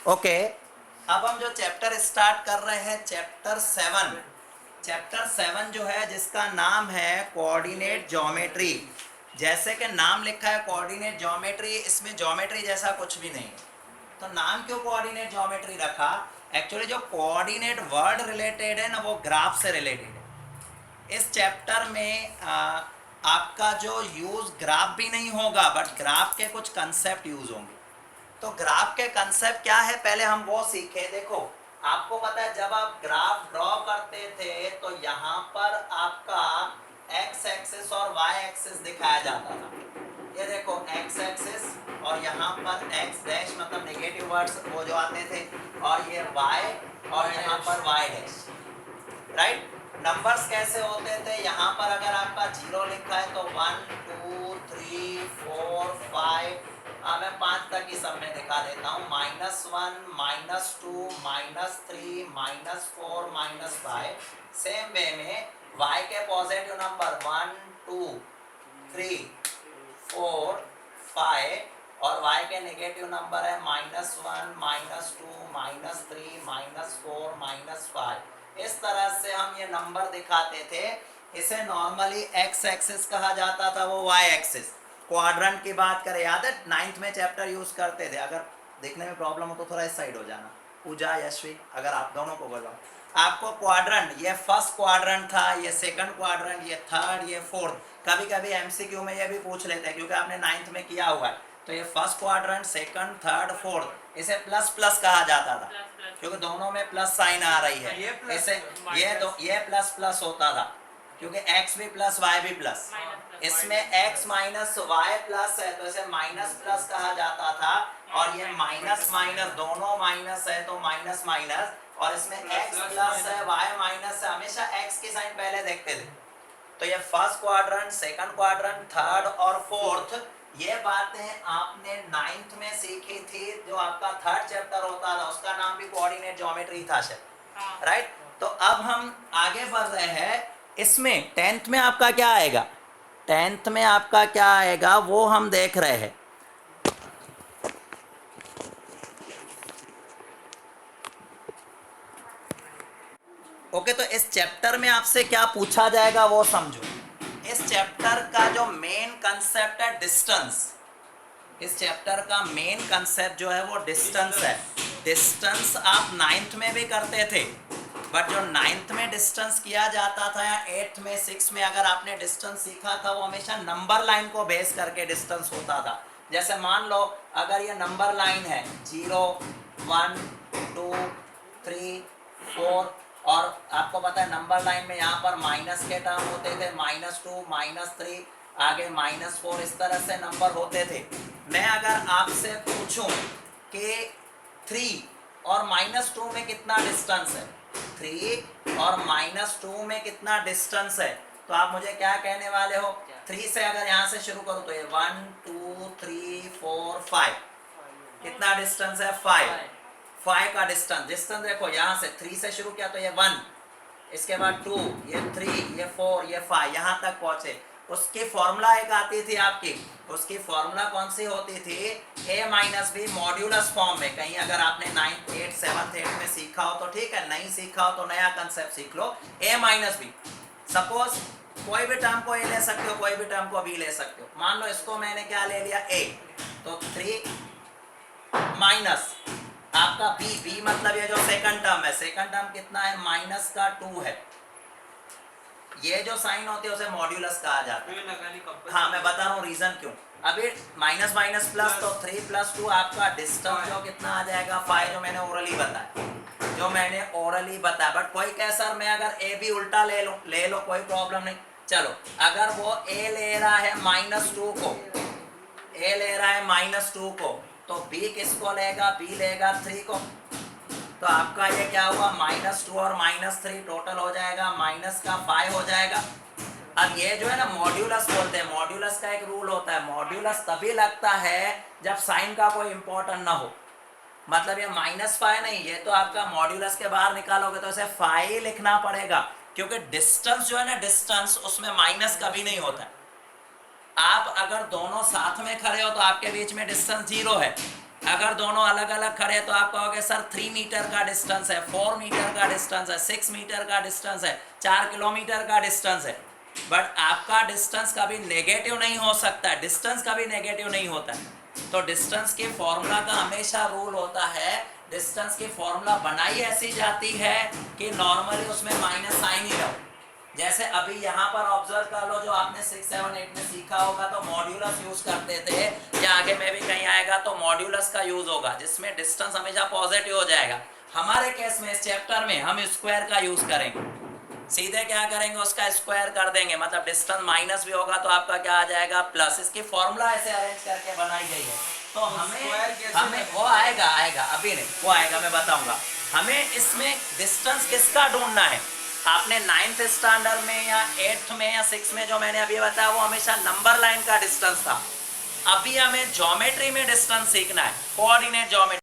Okay, अब हम जो चैप्टर स्टार्ट कर रहे हैं चैप्टर 7। चैप्टर 7 जो है जिसका नाम है कोऑर्डिनेट ज्योमेट्री। जैसे कि नाम लिखा है कोऑर्डिनेट ज्योमेट्री, इसमें ज्योमेट्री जैसा कुछ भी नहीं है। तो नाम क्यों कोऑर्डिनेट ज्योमेट्री रखा? एक्चुअली जो कोऑर्डिनेट वर्ड रिलेटेड है ना, वो ग्राफ से रिलेटेड है। इस चैप्टर में आपका जो यूज ग्राफ भी नहीं होगा, बट ग्राफ के कुछ कंसेप्ट यूज होंगे। तो ग्राफ के कंसेप्ट क्या है पहले हम वो सीखे। देखो, आपको पता है जब आप ग्राफ ड्रॉ करते थे तो यहाँ पर आपका एक्स एक्सिस और वाई एक्सिस दिखाया जाता था। ये देखो एक्स एक्सिस और यहाँ पर एक्स डैश मतलब नेगेटिव वर्ड्स वो जो आते थे, और ये वाई और यहाँ पर वाई डैश। राइट, नंबर्स कैसे होते थे? यहाँ पर अगर आपका 0 लिखा है तो 1 2 3 4 5, मैं 5 तक ही सब में दिखा देता हूँ। -1 -2 -3 -4 -5। सेम वे में y के पॉजिटिव नंबर 1 2 3 4 5 और y के नेगेटिव नंबर है -1 -2 -3 -4 -5। इस तरह से हम ये नंबर दिखाते थे। इसे नॉर्मली एक्स एक्सिस कहा जाता था, वो वाई एक्सिस। क्वाड्रेंट की बात करें, याद है 9th में चैप्टर यूज करते थे। अगर देखने में प्रॉब्लम हो तो थोड़ा इस साइड हो जाना, पूजा यशवी, अगर आप दोनों को बोलो। आपको क्वाड्रेंट, ये फर्स्ट क्वाड्रेंट था, ये सेकंड क्वाड्रेंट, ये थर्ड, ये फोर्थ। कभी कभी एमसीक्यू में ये भी पूछ लेते हैं क्योंकि आपने 9th में किया हुआ है। तो ये first quadrant, second, third, fourth, इसे प्लस प्लस कहा जाता था क्योंकि दोनों में प्लस साइन आ रही है। इसे ये प्लस प्लस होता था क्योंकि x भी प्लस y भी प्लस। इसमें x माइनस वाई प्लस है तो इसे माइनस प्लस कहा जाता था। और ये माइनस माइनस दोनों माइनस है तो माइनस माइनस। और इसमें x प्लस है y माइनस है, हमेशा x की साइन पहले देखते थे। तो ये first quadrant, second quadrant, third और फोर्थ, ये बातें आपने 9th में सीखी थी। जो आपका थर्ड चैप्टर होता था उसका नाम भी कोऑर्डिनेट ज्योमेट्री था शायद, राइट। तो अब हम आगे बढ़ रहे हैं। इसमें 10th में आपका क्या आएगा, 10th में आपका क्या आएगा वो हम देख रहे हैं। ओके, तो इस चैप्टर में आपसे क्या पूछा जाएगा वो समझो। इस चैप्टर का जो मेन कंसेप्ट है डिस्टेंस। इस चैप्टर का मेन कंसेप्ट जो है वो डिस्टेंस है। डिस्टेंस आप 9th में भी करते थे, बट जो 9th में डिस्टेंस किया जाता था या 8th में 6th में अगर आपने डिस्टेंस सीखा था, वो हमेशा नंबर लाइन को बेस करके डिस्टेंस होता था। जैसे मान लो अगर ये नंबर लाइन है 0 1 2 3 4, और आपको पता है नंबर लाइन में यहाँ पर माइनस के टर्म होते थे, -2 -3 आगे -4, इस तरह से नंबर होते थे। मैं अगर आपसे पूछूं कि 3 और -2 में कितना डिस्टेंस है, 3 और -2 में कितना डिस्टेंस है, तो आप मुझे क्या कहने वाले हो? 3 से अगर यहाँ से शुरू करूं तो ये 1 2 3 4 5, कितना डिस्टेंस है? 5 का डिस्टेंस देखो, यहाँ से 3 से शुरू किया तो ये 1, इसके बाद 2, ये 3, ये 4, ये 5, यहाँ तक पहुंचे। उसकी फॉर्मूला एक आती थी आपकी, उसकी फॉर्मूला कौन सी होती थी? a minus B modulus form में। कहीं अगर आपने 9th 8th 7th 8th में सीखा हो तो ठीक है, नहीं सीखा हो तो नया कंसेप्ट सीख लो। a माइनस बी, सपोज कोई भी टर्म को a ले सकते हो, कोई भी टर्म को b ले सकते हो। मान लो इसको मैंने क्या ले लिया, a, तो 3 माइनस आपका b मतलब ये जो सेकंड टर्म है, सेकंड टर्म कितना है? -2 है। ये जो साइन होती है उसे मॉड्यूलस कहा जाता है। हाँ, मैं बता रहा हूँ रीजन क्यों। अभी माइनस माइनस प्लस, तो 3 + 2 आपका डिस्टेंस जो कितना आ जाएगा? 5, जो मैंने ओरली बताया। बट कोई कहे सर मैं अगर ए भी उल्टा ले लो कोई प्रॉब्लम नहीं। चलो, अगर वो ए ले रहा है -2 को, तो बी किसको लेगा? बी लेगा 3 को। तो आपका ये क्या हुआ? -2 और -3 टोटल हो जाएगा -5 हो जाएगा। अब ये जो है ना मॉड्यूलस बोलते हैं। मॉड्यूलस का एक रूल होता है, मॉड्यूलस तभी लगता है जब साइन का कोई इंपॉर्टेंट ना हो। मतलब ये -5 नहीं, ये तो आपका मॉड्यूलस के बाहर निकालोगे तो इसे 5 लिखना पड़ेगा, क्योंकि डिस्टेंस जो है ना, डिस्टेंस उसमें माइनस कभी नहीं होता। आप अगर दोनों साथ में खड़े हो तो आपके बीच में डिस्टेंस 0 है, अगर दोनों अलग अलग खड़े हैं तो आप कहोगे सर 3 मीटर का डिस्टेंस है, 4 मीटर का डिस्टेंस है, 6 मीटर का डिस्टेंस है, 4 किलोमीटर का डिस्टेंस है। बट आपका डिस्टेंस कभी नेगेटिव नहीं हो सकता, डिस्टेंस कभी नेगेटिव नहीं होता है। तो डिस्टेंस के फॉर्मूला का हमेशा रूल होता है, डिस्टेंस की फॉर्मूला बनाई ऐसी जाती है कि नॉर्मली उसमें माइनस साइन ही रहो। जैसे अभी यहाँ पर ऑब्जर्व कर लो, जो आपने 6, 7, 8 में सीखा होगा तो मॉड्यूलस यूज करते थे, या आगे में भी कहीं आएगा तो मॉड्यूलस का यूज होगा, जिसमें डिस्टेंस हमेशा पॉजिटिव हो जाएगा। हमारे केस में इस चैप्टर में हम स्क्वायर का यूज करेंगे, सीधे क्या करेंगे उसका स्क्वायर कर देंगे, मतलब डिस्टेंस माइनस भी होगा तो आपका क्या आ जाएगा प्लस। इसकी फॉर्मूला ऐसे अरेंज करके बनाई गई है। तो हमें वो आएगा आएगा अभी नहीं, वो आएगा, मैं बताऊंगा। हमें इसमें डिस्टेंस किसका ढूंढना है। आपने 9th स्टैंडर्ड में या 8th में या 6th में जो मैंने अभी बताया वो हमेशा नंबर लाइन का डिस्टेंस था। अभी हमें ज्योमेट्री में डिस्टेंस सीखना है, कोऑर्डिनेट ज्योमेट्री।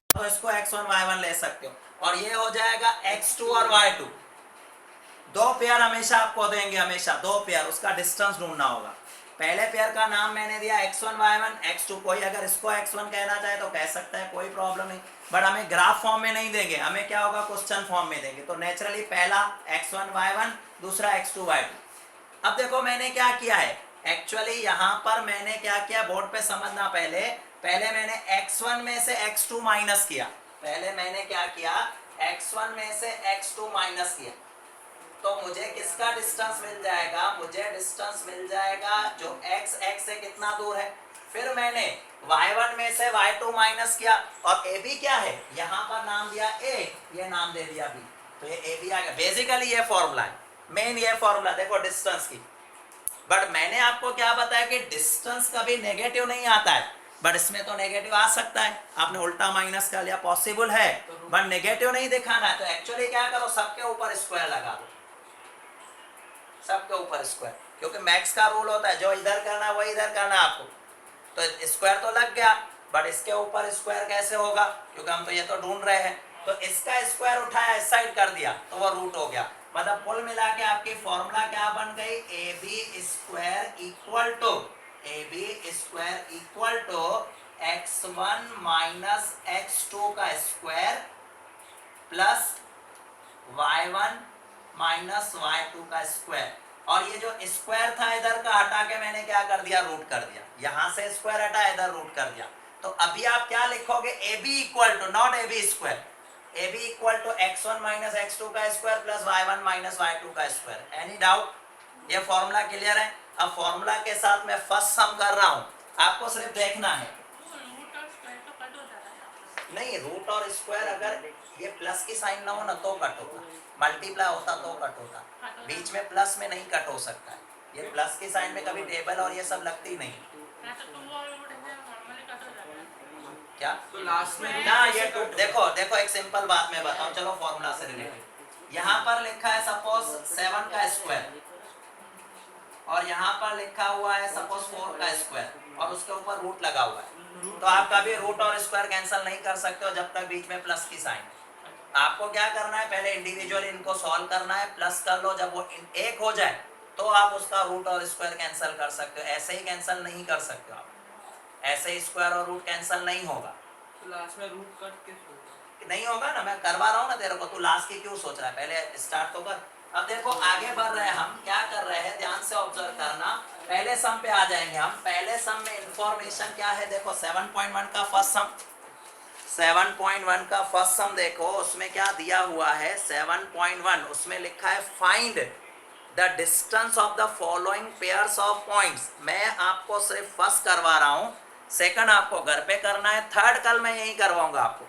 तो इसको x1 y1 ले सकते हो, और ये हो जाएगा x2 और y2। दो पेयर हमेशा आपको देंगे, हमेशा दो पेयर, उसका डिस्टेंस ढूंढना होगा। पहले पेयर का नाम मैंने दिया x1 y1 x2, कोई अगर इसको x1 कहना चाहे तो कह सकता है, कोई प्रॉब्लम नहीं, बट हमें ग्राफ फॉर्म में नहीं देंगे, हमें क्या होगा क्वेश्चन फॉर्म में देंगे। तो नेचुरली पहला x1 y1, दूसरा x2 y2। अब देखो मैंने क्या किया है, एक्चुअली यहाँ पर मैंने क्या किया, बोर्ड पे समझना, पहले मैंने x1 में से x2 माइनस किया, पहले मैंने क्या किया, x1 में से x2 माइनस किया, तो मुझे किसका डिस्टेंस मिल जाएगा, मुझे डिस्टेंस मिल जाएगा जो x से कितना दूर है। फिर मैंने y1 में से y2 माइनस किया, और a b क्या है, यहाँ पर नाम दिया a, ये नाम दे दिया b, तो ये a b आ गया। बेसिकली ये फॉर्मूला है, मेन ये फॉर्मूला देखो डिस्टेंस की। बट मैंने आपको क्या बताया कि डिस्टेंस कभी नेगेटिव नहीं आता है, बट इसमें तो नेगेटिव आ सकता है, आपने उल्टा माइनस कर लिया, पॉसिबल है, बट नेगेटिव नहीं दिखाना है। तो एक्चुअली क्या करो, सबके ऊपर स्क्वायर लगा दो, सबके ऊपर स्क्वायर, क्योंकि मैक्स का रूल होता है, जो इधर करना है वही इधर करना है आपको। तो स्क्वायर तो लग गया, बट इसके ऊपर स्क्वायर कैसे होगा, क्योंकि हम तो ये तो ढूंढ रहे हैं। तो इसका स्क्वायर उठाया, इस साइड कर दिया, तो वो रूट हो गया। मतलब कुल मिला के आपकी फॉर्मूला क्या बन गई, A B square equal to x1 minus x2 का square plus y1 minus y2 का स्क्वायर। और ये जो स्क्वायर था इधर का हटा के मैंने क्या कर दिया, रूट कर दिया, यहां से स्क्वायर हटा इधर रूट कर दिया। तो अभी आप क्या लिखोगे, A B equal to, not A B square, A B equal to x1 minus x2 का square plus y1 minus y2 का स्क्वायर। एनी डाउट, ये फॉर्मूला क्लियर है। अब फॉर्मूला के साथ मैं फर्स्ट सम कर रहा हूं, आपको सिर्फ देखना है। नहीं, रूट और स्क्वायर अगर ये प्लस की साइन ना हो ना तो कट होगा, मल्टीप्लाई होता तो कट होता, बीच में प्लस में नहीं कट हो सकता है, ये प्लस की साइन में कभी टेबल और ये सब लगती नहीं। क्या तो लास्ट में ना, ये देखो एक सिंपल बात मैं बताऊं, चलो फॉर्मूला से रिलेटेड। यहाँ पर लिखा है सपोज 7 का स्क्वायर, और यहाँ पर लिखा हुआ है सपोज 4 का स्क्वायर, और उसके ऊपर रूट लगा हुआ है। तो आप कभी रूट और स्क्वायर कैंसिल नहीं कर सकते हो जब तक बीच में प्लस की साइन। आपको क्या करना है, पहले इंडिविजुअली इनको सॉल्व करना है, प्लस कर लो, जब वो एक हो जाए तो आप उसका रूट और स्क्वायर कैंसिल कर सकते हो, ऐसे ही कैंसिल नहीं कर सकते हो आप, ऐसे ही स्क्वायर और रूट कैंसिल नहीं होगा। तो लास्ट में रूट कट किस नहीं होगा ना, मैं करवा रहा हूँ ना तेरे को, तू लास्ट की क्यों सोच रहा है, पहले स्टार्ट तो कर। अब देखो आगे बढ़ रहे हैं हम, क्या कर रहे हैं ध्यान से ऑब्जर्व करना। पहले सम पे आ जाएंगे हम। पहले सम में इंफॉर्मेशन क्या है, देखो 7.1 का फर्स्ट सम, 7.1 का फर्स्ट सम देखो, उसमें क्या दिया हुआ है 7.1, उसमें लिखा है find the distance of the following pairs of points. मैं आपको सिर्फ फर्स्ट करवा रहा हूँ, सेकंड आपको घर पे करना है, थर्ड कल मैं यही करवाऊंगा आपको,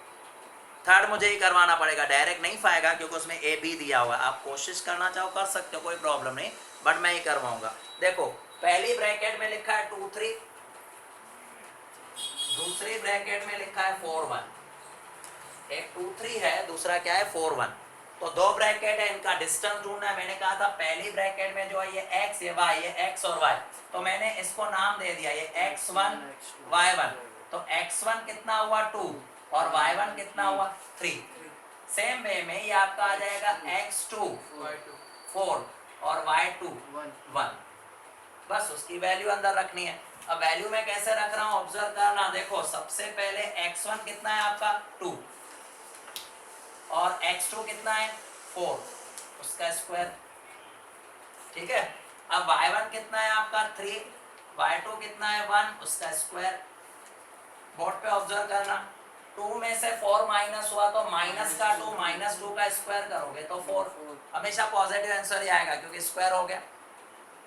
थर्ड मुझे ही करवाना पड़ेगा, डायरेक्ट नहीं पाएगा क्योंकि उसमें ए बी दिया हुआ है। आप कोशिश करना चाहो कर सकते हो, कोई प्रॉब्लम नहीं, बट मैं ही करवाऊंगा। देखो पहली ब्रैकेट में लिखा है 2 3, दूसरी ब्रैकेट में लिखा है 4 1, एक 2 3 है, दूसरा क्या है 4 1। तो दो ब्रैकेट है, इनका डिस्टेंस ढूंढना है। मैंने कहा था पहली ब्रैकेट में जो है ये x, ये y, ये x और y, तो मैंने इसको नाम दे दिया ये x1 y1। तो x1 कितना हुआ 2 और y1 कितना हुआ 3। सेम वे में ये आपका आ जाएगा x2 4 और y2 1। बस उसकी वैल्यू अंदर रखनी है। अब वैल्यू में कैसे रख रहा हूं ऑब्जर्व करना। देखो सबसे पहले x1 कितना है आपका 2 और x2 कितना है 4, उसका स्क्वायर, ठीक है। अब y1 कितना है आपका 3, y2 कितना है 1, उसका स्क्वायर। बोर्ड पे ऑब्जर्व करना, 2 में से 4 माइनस हुआ तो माइनस का 2, माइनस 2 का स्क्वायर करोगे तो 4, हमेशा पॉजिटिव आंसर ही आएगा क्योंकि स्क्वायर हो गया।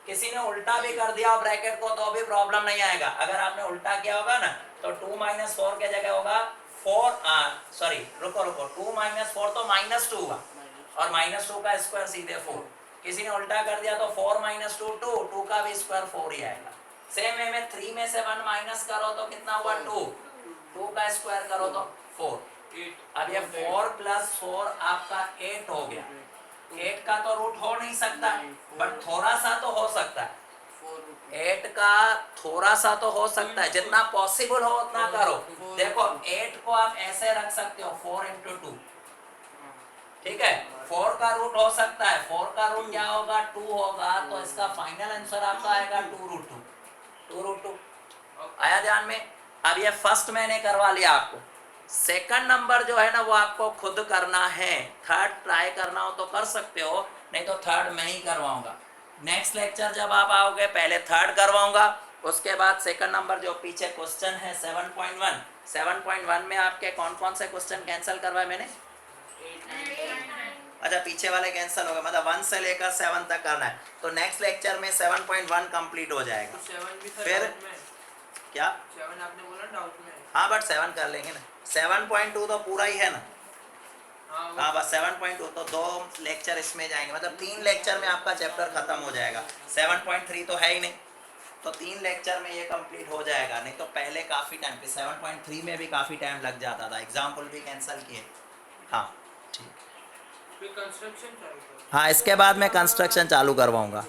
किसी ने उल्टा भी कर दिया ब्रैकेट को तो भी प्रॉब्लम नहीं आएगा। अगर आपने उल्टा किया होगा ना तो 2 माइनस 4 के जगह होगा 4, रुको 2 माइनस 4 तो माइनस 2 हुआ और माइनस 2 का स्क्वायर सीधे 4। किसी ने उल्टा कर दिया तो 4 माइनस 2 2, 2 का भी स्क्वायर 4 ही आएगा। सेम वे में 3 में से 1 माइनस करो तो कितना हुआ 2, 2 का स्क्वायर करो तो 4। अब ये 4 प्लस 4 आपका 8 हो गया। 8 का तो रूट हो नहीं सकता बट थोड़ा सा तो हो सकता है, 8 का थोड़ा सा तो हो सकता है, जितना पॉसिबल हो उतना करो। देखो 8 को आप ऐसे रख सकते हो 4 into 2, ठीक है। 4 का रूट हो सकता है, 4 का रूट क्या होगा 2 होगा, तो इसका फाइनल आंसर आपका आएगा 2√2। आया ध्यान में। अब ये फर्स्ट मैंने करवा लिया आपको, सेकंड नंबर जो है ना वो आपको खुद करना है। थर्ड ट्राई करना हो तो कर सकते हो, नहीं तो थर्ड मैं ही करवाऊंगा। नेक्स्ट लेक्चर जब आप आओगे पहले थर्ड करवाऊंगा, उसके बाद सेकंड नंबर जो पीछे क्वेश्चन है 7.1 में आपके कौन कौन से क्वेश्चन कैंसिल करवाए मैंने? अच्छा पीछे वाले कैंसिल हो गए, मतलब 1 से लेकर 7 तक करना है। तो नेक्स्ट लेक्चर में 7.1 कंप्लीट हो जाएगा। 7 भी फिर डाउट में। क्या? 7 आपने बोला डाउट में। हाँ बट 7 कर लेंगे ना, 7.2 तो पूरा ही है ना। हाँ बस 7.2 तो 2 लेक्चर इसमें जाएंगे, मतलब 3 लेक्चर में आपका चैप्टर खत्म हो जाएगा। 7.3 तो है ही नहीं, तो 3 लेक्चर में ये कंप्लीट हो जाएगा। नहीं तो पहले काफ़ी टाइम पे 7.3 में भी काफ़ी टाइम लग जाता था, एग्जाम्पल भी कैंसिल किए। हाँ ठीक, फिर कंस्ट्रक्शन चालू करो। हाँ इसके बाद मैं कंस्ट्रक्शन चालू करवाऊंगा।